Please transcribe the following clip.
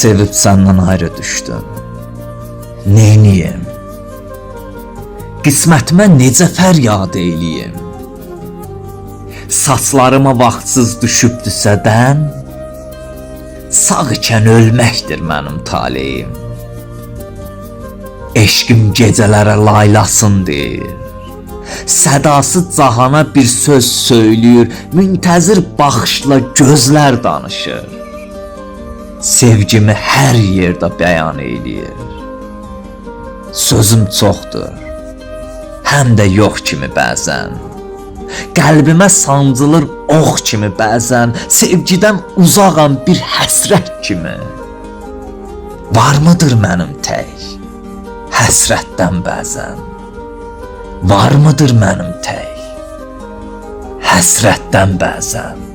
Sevib səndən ayrı düşdüm. Neyniyim? Qismətimə necə fəryad eyliyim? Saçlarıma vaxtsız düşübdüsə dən, sağ ikən ölməkdir mənim taleyim. Eşqim gecələrə laylasın deyir, sədası cahana bir söz söyləyir, müntəzir baxışla gözlər danışır. Sevgimi hər yerdə bəyan eyləyir. Sözüm çoxdur, həm də yox kimi bəzən. Qəlbimə sancılır ox kimi bəzən, sevgidən uzağam bir həsrət kimi. Varmıdır mənim tək, həsrətdən bəzən? Varmıdır mənim tək, həsrətdən bəzən?